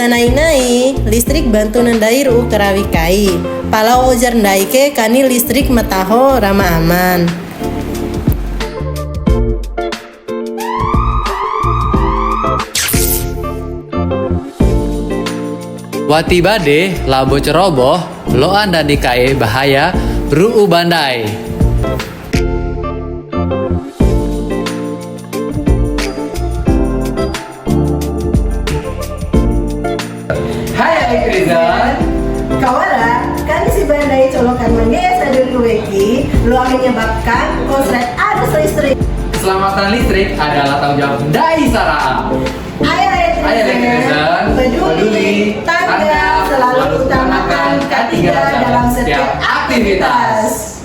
biasa naik listrik bantu nandai ruuk terawikai. Palau ojar ndaike kani listrik mataho rama aman. Wati bade labo ceroboh lo anda dikae bahaya ruu bandai. Hai Elektrizan. Kawara, kan si bandai colokan mangga sadar kueki, lo akan menyebabkan konslet arus listrik. Keselamatan listrik adalah tanggung jawab Dai Sarah. Ayo Elektrizan, peduli, tanggap, selalu utamakan K3 dalam setiap aktivitas.